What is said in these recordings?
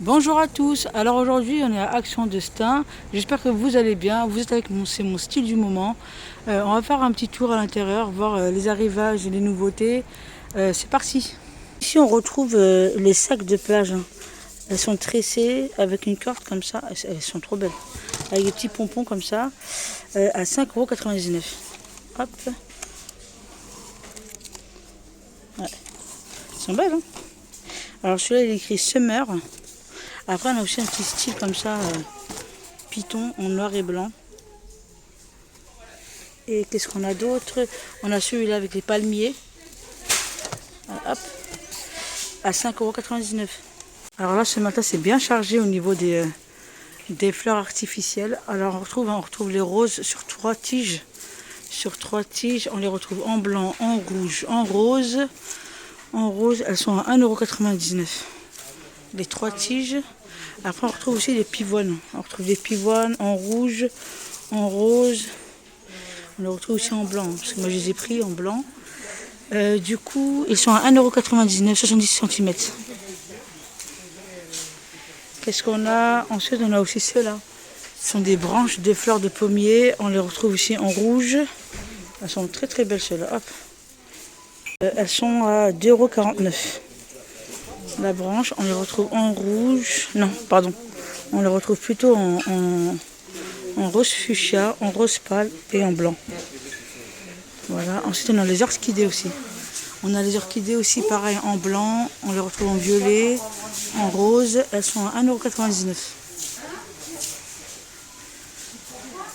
Bonjour à tous, alors aujourd'hui on est à Action Destin, j'espère que vous allez bien, vous êtes avec moi, c'est mon style du moment. On va faire un petit tour à l'intérieur, voir les arrivages et les nouveautés. C'est parti. Ici on retrouve les sacs de plage, hein. Elles sont tressées avec une corde comme ça, elles sont trop belles. Avec des petits pompons comme ça, à 5,99 €. Hop, ouais. Elles sont belles, hein. Alors celui-là il est écrit Summer. Après on a aussi un petit style comme ça, python en noir et blanc. Et qu'est-ce qu'on a d'autre? On a celui-là avec les palmiers. Voilà, hop, à 5,99 €. Alors là ce matin c'est bien chargé au niveau des fleurs artificielles. Alors on retrouve les roses sur 3 tiges. Sur 3 tiges, on les retrouve en blanc, en rouge, en rose. En rose, elles sont à 1,99 €. Les 3 tiges. Après on retrouve aussi les pivoines. On retrouve des pivoines en rouge, en rose. On les retrouve aussi en blanc, parce que moi je les ai pris en blanc. Du coup, ils sont à 1,99 €, 70 cm. Qu'est-ce qu'on a? Ensuite, on a aussi ceux-là. Ce sont des branches de fleurs de pommier. On les retrouve aussi en rouge. Elles sont très très belles ceux-là. Hop. Elles sont à 2,49 € la branche. On les retrouve en rouge. Non, pardon. On les retrouve plutôt en rose fuchsia, en rose pâle et en blanc. Voilà. Ensuite, on a les orchidées aussi. On a les orchidées aussi, pareil, en blanc. On les retrouve en violet, en rose. Elles sont à 1,99 €.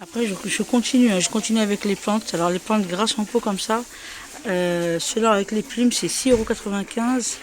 Après, je continue. Je continue avec les plantes. Alors, les plantes grasses en pot comme ça. Ceux-là avec les plumes, c'est 6,95 €.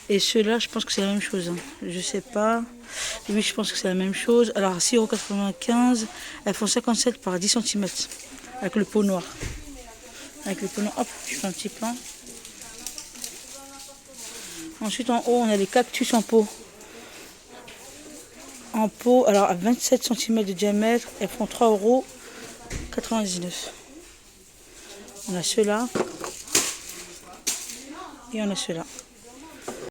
Et ceux-là, je pense que c'est la même chose, hein. Je sais pas. Oui, je pense que c'est la même chose. Alors, 6,95 €. Elles font 57 par 10 cm. Avec le pot noir. Avec le pot noir. Hop, je fais un petit plan. Ensuite, en haut, on a les cactus en pot. En pot, alors à 27 cm de diamètre, elles font 3,99 €. On a ceux-là. Et on a ceux-là.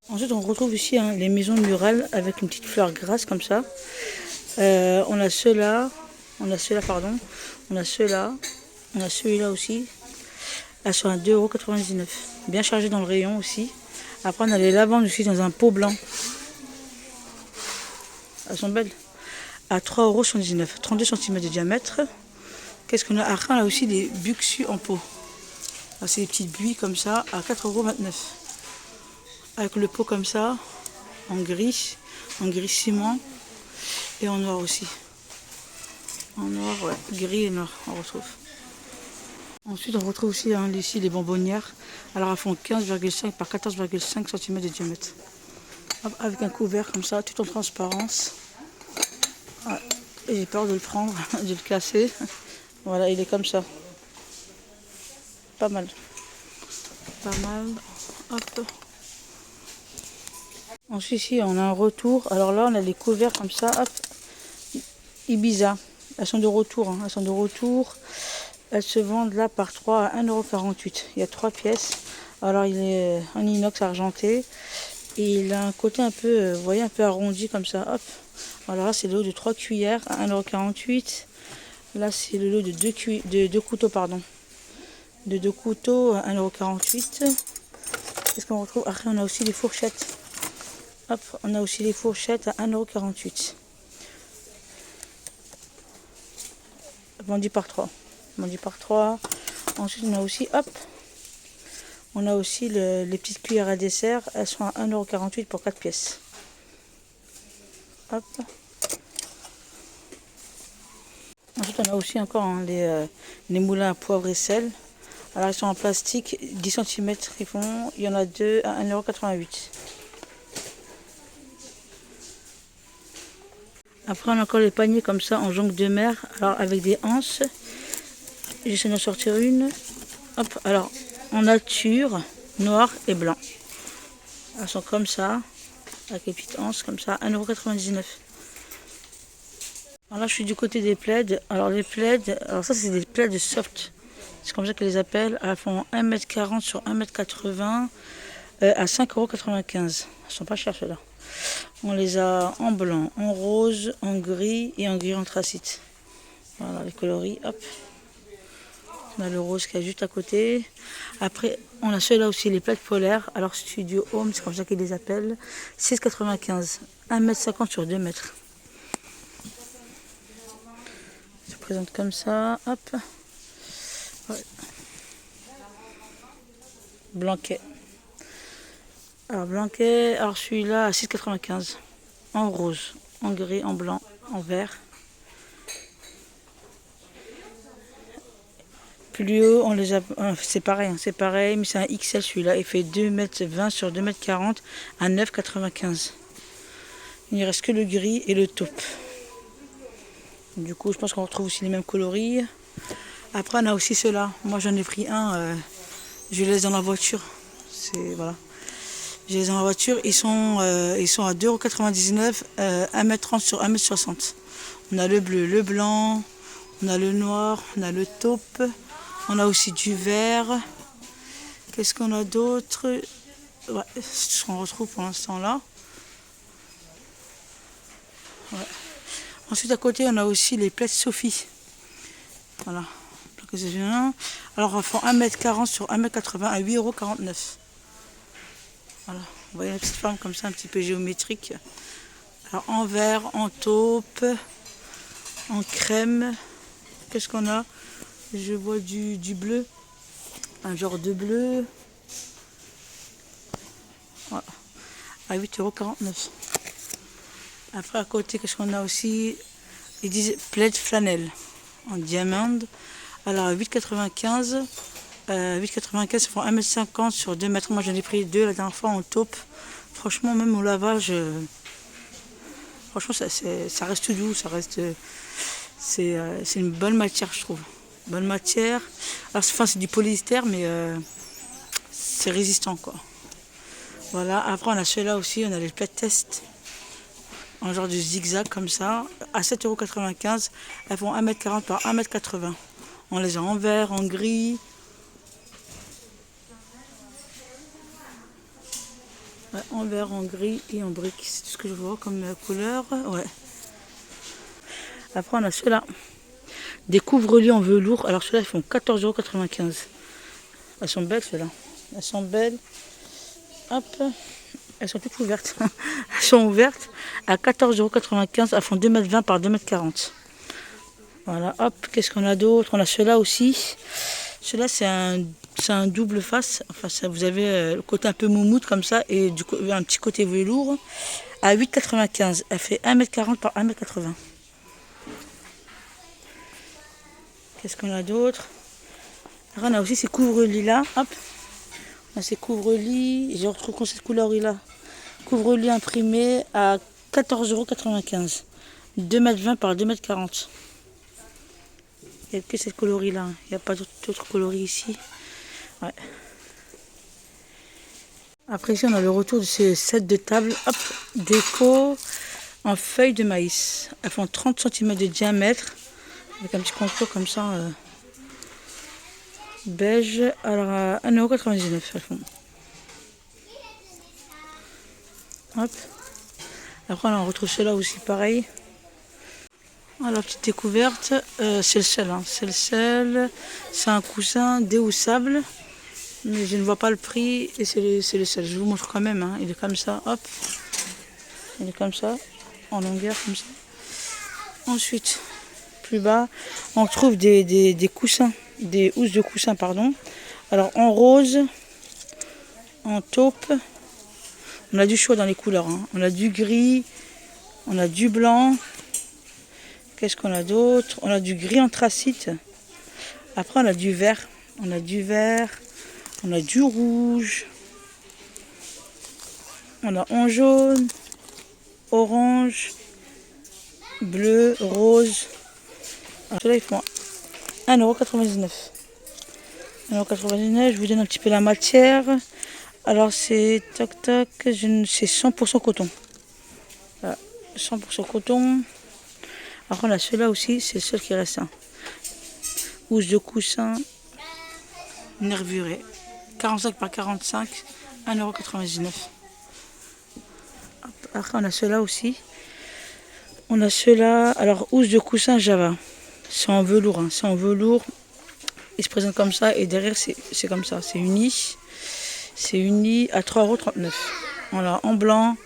Ensuite, on retrouve ici, hein, les maisons murales avec une petite fleur grasse comme ça. On a ceux-là. On a ceux-là, pardon. On a ceux-là. On a celui-là aussi. Elles sont à 2,99 €. Bien chargées dans le rayon aussi. Après, on a les lavandes aussi dans un pot blanc. Elles sont belles. À 3,79 €, 32 cm de diamètre. Qu'est-ce qu'on a? Après, on a aussi des buxus en pot. C'est des petites buis comme ça, à 4,29 €. Avec le pot comme ça, en gris ciment et en noir aussi. En noir, ouais, gris et noir, on retrouve. Ensuite, on retrouve aussi, hein, ici les bonbonnières. Alors, elles font 15,5 par 14,5 cm de diamètre. Hop, avec un couvert comme ça, tout en transparence. Ouais. Et j'ai peur de le prendre, de le casser. Voilà, il est comme ça. Pas mal. Pas mal. Hop. Ensuite, ici, on a un retour. Alors là, on a les couverts comme ça. Hop. Ibiza. Elles sont de retour, hein. Elles sont de retour. Elles se vendent là par 3 à 1,48 €. Il y a 3 pièces. Alors, il est en inox argenté. Et il a un côté un peu, vous voyez, un peu arrondi comme ça. Hop. Alors là, c'est le lot de 3 cuillères à 1,48 €. Là, c'est le lot de 2 couteaux, pardon. De 2 couteaux à 1,48 €. Qu'est-ce qu'on retrouve? Après, on a aussi les fourchettes. Hop, on a aussi les fourchettes à 1,48 €. Vendu par 3. Vendu par 3. Ensuite, on a aussi, hop, on a aussi les petites cuillères à dessert. Elles sont à 1,48 € pour 4 pièces. Hop. Ensuite, on a aussi encore, hein, les moulins à poivre et sel. Alors, ils sont en plastique, 10 cm. Il y en a 2 à 1,88 €. Après, on a encore les paniers comme ça en jonc de mer. Alors, avec des anses. J'essaie d'en sortir une. Hop, alors, en nature, noir et blanc. Elles sont comme ça, avec les petites anses comme ça, 1,99 €. Alors là, je suis du côté des plaids. Alors, les plaids, alors ça, c'est des plaids soft. C'est comme ça qu'ils les appellent. Elles font 1,40 m sur 1,80 m à 5,95 €. Elles sont pas chères, ceux-là. On les a en blanc, en rose, en gris et en gris anthracite. Voilà les coloris, hop. On a le rose qui est juste à côté. Après, on a ceux-là aussi, les plaques polaires. Alors Studio Home, c'est comme ça qu'ils les appellent. 6,95. 1,50 m sur 2 mètres. Ça se présente comme ça, hop. Ouais. Blanquet. Alors Blanquet, alors celui-là à 6,95. En rose, en gris, en blanc, en vert. Plus haut, on les a, c'est pareil, mais c'est un XL celui-là. Il fait 2,20 m sur 2,40 m à 9,95. Il ne reste que le gris et le taupe. Du coup, je pense qu'on retrouve aussi les mêmes coloris. Après, on a aussi ceux-là. Moi, j'en ai pris un. Je les laisse dans la voiture. Voilà. Je les laisse dans la voiture. Ils sont à 2,99 €, 1,30 m sur 1,60 m. On a le bleu, le blanc, on a le noir, on a le taupe. On a aussi du vert. Qu'est-ce qu'on a d'autre? Ouais, c'est ce qu'on retrouve pour l'instant là. Ouais. Ensuite, à côté, on a aussi les plaques Sophie. Voilà. Alors, elles font 1,40 m sur 1,80 m à 8,49 €. Voilà. Vous voyez la petite forme comme ça, un petit peu géométrique. Alors, en vert, en taupe, en crème. Qu'est-ce qu'on a? Je vois du bleu. Un genre de bleu. Voilà. À 8,49 €. Après, à côté, qu'est-ce qu'on a aussi? Ils disent plaid flanelle en diamande. Alors, 8,95 €. 8,95 €, ça font 1,50 m sur 2 mètres. Moi, j'en ai pris 2 la dernière fois en taupe. Franchement, même au lavage, franchement, ça reste doux. C'est une bonne matière, je trouve. Bonne matière. Alors, c'est du polyester, mais c'est résistant, quoi. Voilà. Après, on a ceux-là aussi. On a les plaids test. En genre de zigzag comme ça, à 7,95 €. Elles font 1,40 m par 1,80 m. On les a en vert, en gris. Ouais, en vert, en gris et en brique. C'est tout ce que je vois comme couleur. Ouais. Après, on a ceux-là. Des couvre-lits en velours. Alors, ceux-là, ils font 14,95 €. Elles sont belles, ceux-là. Elles sont belles. Hop. Elles sont toutes ouvertes. Elles sont ouvertes à 14,95 €. Elles font 2,20 m par 2,40 m. Voilà, hop, qu'est-ce qu'on a d'autre? On a ceux-là aussi. Ceux-là, c'est un double face. Enfin, ça, vous avez le côté un peu moumoute comme ça et du coup, un petit côté velours. À 8,95 €. Elle fait 1,40 m par 1,80 m. Qu'est-ce qu'on a d'autre? Alors, on a aussi ces couvre-lits là. Hop. On a ces couvre-lits. Je retrouve cette couleur-là. Couvre-lit imprimé à 14,95 €. 2,20 m par 2,40 m. Il n'y a que cette coloris-là. Il n'y a pas d'autres coloris ici. Ouais. Après, ici, on a le retour de ces sets de table. Hop, déco en feuilles de maïs. Elles font 30 cm de diamètre. Avec un petit contour comme ça. Beige. Alors, à 1,99 €. Elles font. Hop. Après, on retrouve ceux-là aussi, pareil. Ah, la petite découverte, c'est le sel. Hein. C'est le sel. C'est un coussin déhoussable. Mais je ne vois pas le prix. Et c'est le sel. Je vous montre quand même. Hein. Il est comme ça. Hop. Il est comme ça. En longueur, comme ça. Ensuite, plus bas, on trouve des coussins. Des housses de coussins, pardon. Alors, en rose. En taupe. On a du choix dans les couleurs. Hein. On a du gris. On a du blanc. Qu'est-ce qu'on a d'autre? On a du gris anthracite. Après, on a du vert. On a du vert. On a du rouge. On a en jaune, orange, bleu, rose. Ceux-là, ils font 1,99 €. 1,99 €. Je vous donne un petit peu la matière. Alors, c'est toc toc. C'est 100% coton. Voilà, 100% coton. Après, on a ceux-là aussi, c'est le seul qui reste. Hein. Housse de coussin nervurée. 45 par 45, 1,99 €. Après, on a ceux-là aussi. On a ceux-là. Alors, housse de coussin Java. C'est en velours. Hein. C'est en velours. Il se présente comme ça. Et derrière, c'est comme ça. C'est uni. C'est uni à 3,39 €. Voilà, en blanc,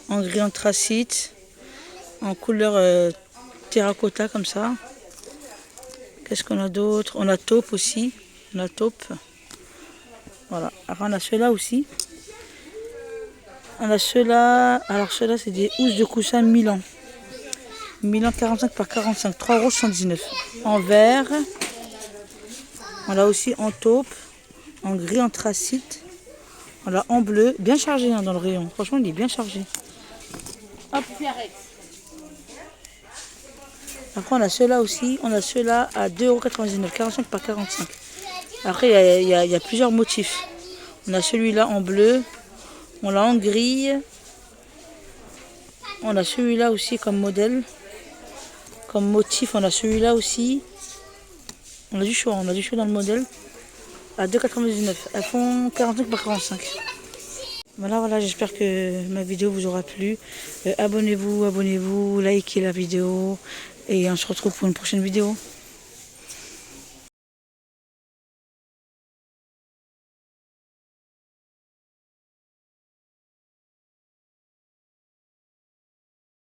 en gris anthracite, en couleur terracotta comme ça. Qu'est-ce qu'on a d'autre? On a taupe aussi. On a taupe. Voilà. Alors, on a ceux-là aussi. On a ceux-là. Alors, ceux-là, c'est des housses de coussin Milan. Milan 45 par 45, 3,79 €. En vert. On l'a aussi en taupe, en gris anthracite. On l'a en bleu. Bien chargé hein, dans le rayon. Franchement, il est bien chargé. Hop. Après, on a ceux-là aussi. On a ceux-là à 2,99 €, 45 par 45. Après, il y a plusieurs motifs. On a celui-là en bleu. On l'a en gris. On a celui-là aussi comme modèle. Comme motif, on a celui-là aussi. On a du choix dans le modèle. À 2,99 €. Elles font 45 par 45. Voilà, j'espère que ma vidéo vous aura plu. Abonnez-vous, likez la vidéo. Et on se retrouve pour une prochaine vidéo.